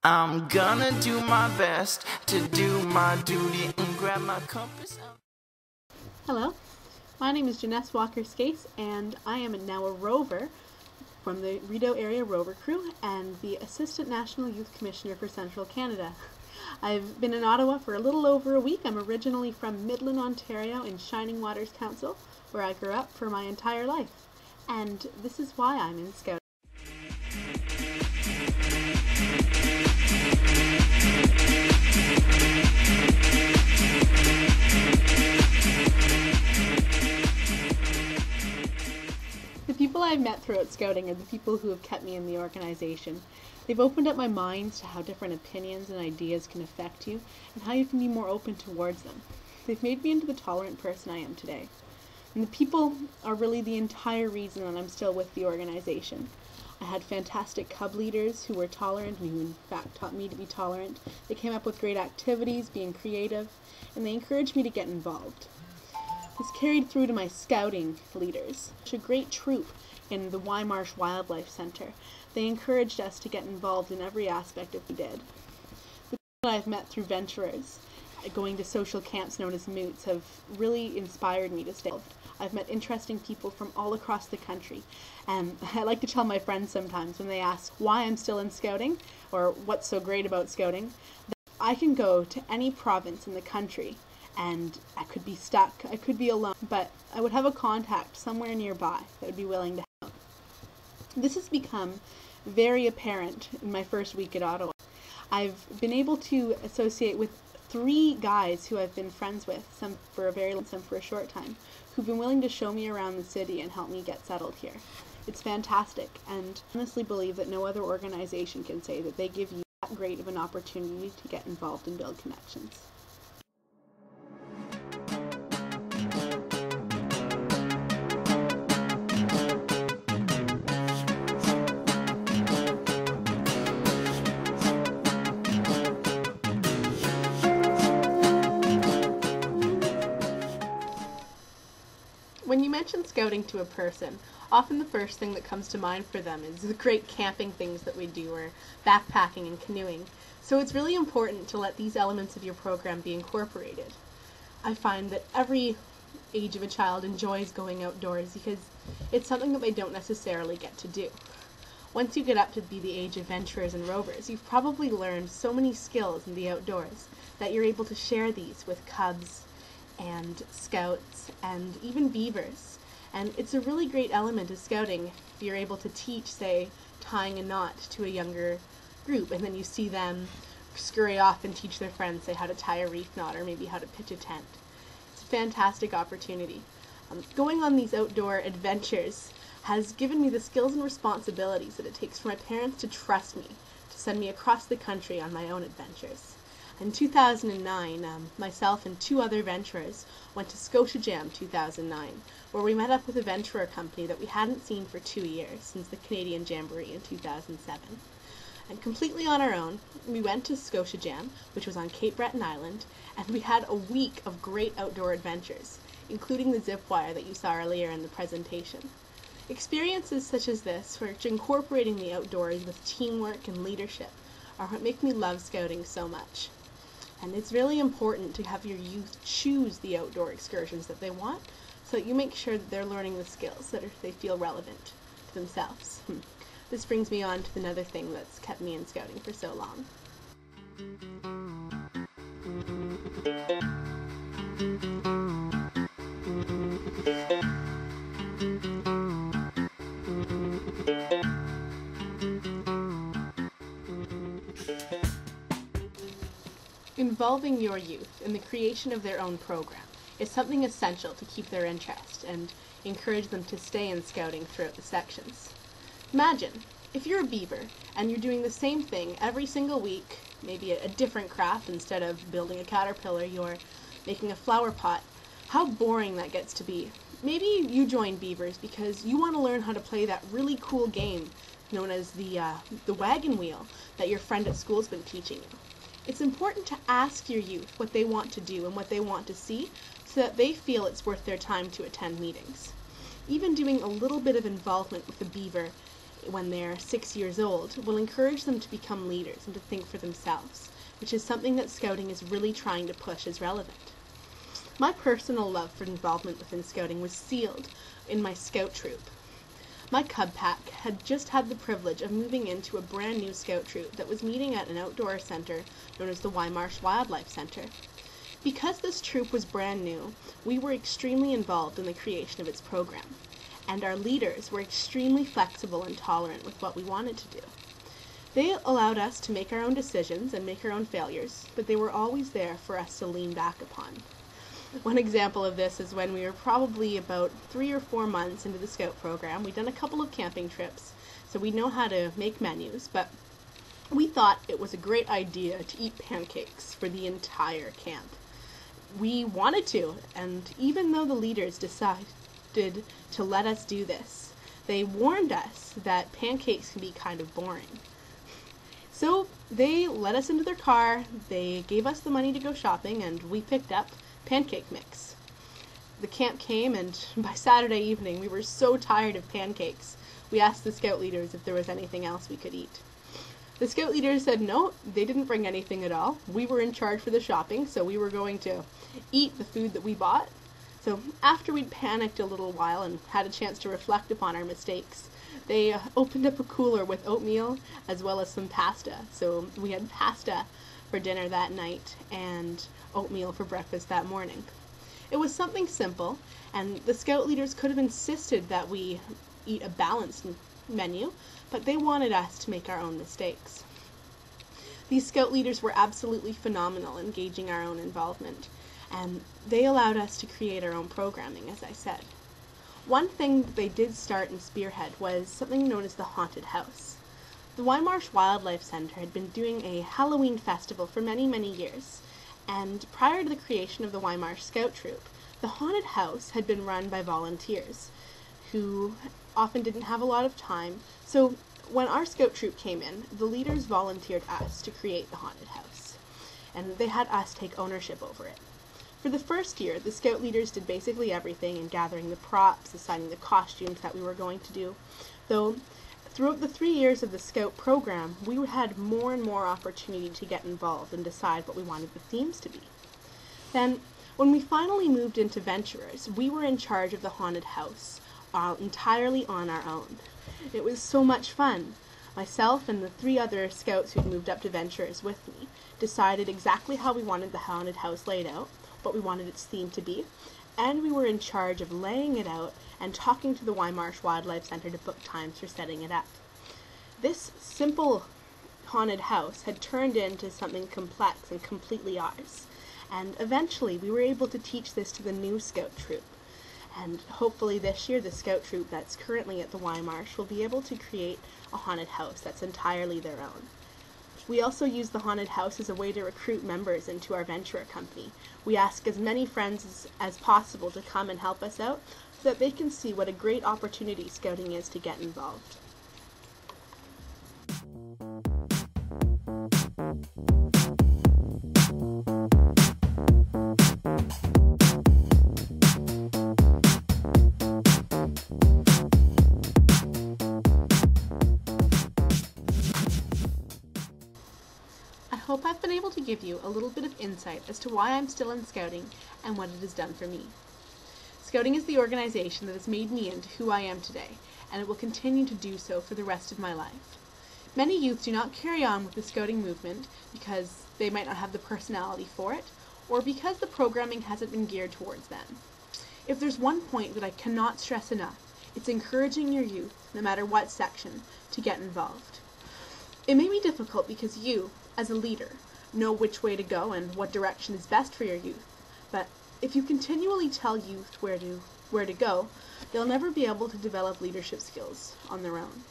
I'm gonna do my best to do my duty and grab my compass out. Hello, my name is Janess Walker-Skase, and I am now a rover from the Rideau Area Rover Crew and the Assistant National Youth Commissioner for Central Canada. I've been in Ottawa for a little over a week. I'm originally from Midland, Ontario in Shining Waters Council, where I grew up for my entire life. And this is why I'm in Scouting. The people I've met throughout Scouting are the people who have kept me in the organization. They've opened up my mind to how different opinions and ideas can affect you and how you can be more open towards them. They've made me into the tolerant person I am today. And the people are really the entire reason that I'm still with the organization. I had fantastic cub leaders who were tolerant and who in fact taught me to be tolerant. They came up with great activities, being creative, and they encouraged me to get involved. This carried through to my scouting leaders. A great troop in the Wymarsh Wildlife Center. They encouraged us to get involved in every aspect of what we did. The people I've met through venturers, going to social camps known as moots, have really inspired me to stay involved. I've met interesting people from all across the country, and I like to tell my friends sometimes when they ask why I'm still in Scouting or what's so great about Scouting, that I can go to any province in the country and I could be stuck, I could be alone, but I would have a contact somewhere nearby that would be willing to help. This has become very apparent in my first week at Ottawa. I've been able to associate with 3 guys who I've been friends with, some for a very long, some for a short time, who've been willing to show me around the city and help me get settled here. It's fantastic, and I honestly believe that no other organization can say that they give you that great of an opportunity to get involved and build connections. When you mention Scouting to a person, often the first thing that comes to mind for them is the great camping things that we do, or backpacking and canoeing. So it's really important to let these elements of your program be incorporated. I find that every age of a child enjoys going outdoors because it's something that they don't necessarily get to do. Once you get up to be the age of venturers and rovers, you've probably learned so many skills in the outdoors that you're able to share these with cubs and scouts and even beavers. And it's a really great element of Scouting if you're able to teach, say, tying a knot to a younger group, and then you see them scurry off and teach their friends, say, how to tie a reef knot or maybe how to pitch a tent. It's a fantastic opportunity. Going on these outdoor adventures has given me the skills and responsibilities that it takes for my parents to trust me to send me across the country on my own adventures. In 2009, myself and 2 other venturers went to Scotia Jam 2009, where we met up with a venturer company that we hadn't seen for 2 years, since the Canadian Jamboree in 2007. And completely on our own, we went to Scotia Jam, which was on Cape Breton Island, and we had a week of great outdoor adventures, including the zip wire that you saw earlier in the presentation. Experiences such as this, which incorporating the outdoors with teamwork and leadership, are what make me love Scouting so much. And it's really important to have your youth choose the outdoor excursions that they want, so that you make sure that they're learning the skills that they feel relevant to themselves. This brings me on to another thing that's kept me in Scouting for so long. Involving your youth in the creation of their own program is something essential to keep their interest and encourage them to stay in Scouting throughout the sections. Imagine, if you're a beaver and you're doing the same thing every single week, maybe a different craft. Instead of building a caterpillar, you're making a flower pot, how boring that gets to be. Maybe you join beavers because you want to learn how to play that really cool game known as the wagon wheel that your friend at school's been teaching you. It's important to ask your youth what they want to do and what they want to see so that they feel it's worth their time to attend meetings. Even doing a little bit of involvement with a beaver when they're 6 years old will encourage them to become leaders and to think for themselves, which is something that Scouting is really trying to push as relevant. My personal love for involvement within Scouting was sealed in my Scout troop. My Cub Pack had just had the privilege of moving into a brand new Scout troop that was meeting at an outdoor center known as the Weimar Wildlife Center. Because this troop was brand new, we were extremely involved in the creation of its program, and our leaders were extremely flexible and tolerant with what we wanted to do. They allowed us to make our own decisions and make our own failures, but they were always there for us to lean back upon. One example of this is when we were probably about 3 or 4 months into the Scout program. We'd done a couple of camping trips, so we know how to make menus, but we thought it was a great idea to eat pancakes for the entire camp. We wanted to, and even though the leaders decided to let us do this, they warned us that pancakes can be kind of boring. So they let us into their car, they gave us the money to go shopping, and we picked up pancake mix. The camp came, and by Saturday evening we were so tired of pancakes, we asked the Scout leaders if there was anything else we could eat. The Scout leaders said no, they didn't bring anything at all. We were in charge for the shopping, so we were going to eat the food that we bought. So after we'd panicked a little while and had a chance to reflect upon our mistakes, they opened up a cooler with oatmeal as well as some pasta. So we had pasta for dinner that night and oatmeal for breakfast that morning. It was something simple, and the Scout leaders could have insisted that we eat a balanced menu, but they wanted us to make our own mistakes. These Scout leaders were absolutely phenomenal in gauging our own involvement, and they allowed us to create our own programming, as I said. One thing that they did start and spearhead was something known as the Haunted House. The Weimar Wildlife Center had been doing a Halloween festival for many, many years, and prior to the creation of the Weimar Scout Troop, the Haunted House had been run by volunteers who often didn't have a lot of time. So when our Scout Troop came in, the leaders volunteered us to create the Haunted House, and they had us take ownership over it. For the first year, the Scout leaders did basically everything in gathering the props, assigning the costumes that we were going to do, though throughout the 3 years of the Scout program, we had more and more opportunity to get involved and decide what we wanted the themes to be. Then, when we finally moved into Venturers, we were in charge of the Haunted House, entirely on our own. It was so much fun. Myself and the 3 other Scouts who'd moved up to Venturers with me decided exactly how we wanted the Haunted House laid out, what we wanted its theme to be, and we were in charge of laying it out and talking to the Weimar Wildlife Center to book times for setting it up. This simple haunted house had turned into something complex and completely ours, and eventually we were able to teach this to the new Scout Troop. And hopefully this year the Scout Troop that's currently at the Weimarsh will be able to create a haunted house that's entirely their own. We also use the haunted house as a way to recruit members into our Venturer company. We ask as many friends as possible to come and help us out so that they can see what a great opportunity Scouting is to get involved. I hope I've been able to give you a little bit of insight as to why I'm still in Scouting and what it has done for me. Scouting is the organization that has made me into who I am today, and it will continue to do so for the rest of my life. Many youth do not carry on with the Scouting movement because they might not have the personality for it, or because the programming hasn't been geared towards them. If there's one point that I cannot stress enough, it's encouraging your youth, no matter what section, to get involved. It may be difficult because you, as a leader, know which way to go and what direction is best for your youth, but if you continually tell youth where to go, they'll never be able to develop leadership skills on their own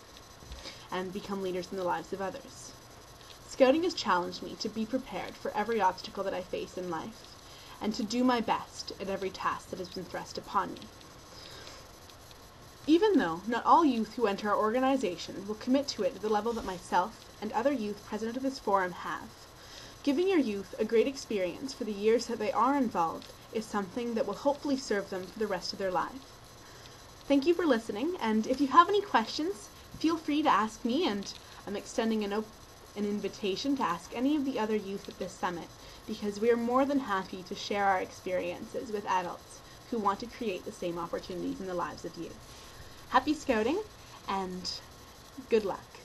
and become leaders in the lives of others. Scouting has challenged me to be prepared for every obstacle that I face in life and to do my best at every task that has been thrust upon me. Even though not all youth who enter our organization will commit to it at the level that myself and other youth present at this forum have, giving your youth a great experience for the years that they are involved is something that will hopefully serve them for the rest of their lives. Thank you for listening, and if you have any questions, feel free to ask me, and I'm extending an invitation to ask any of the other youth at this summit, because we are more than happy to share our experiences with adults who want to create the same opportunities in the lives of youth. Happy Scouting, and good luck.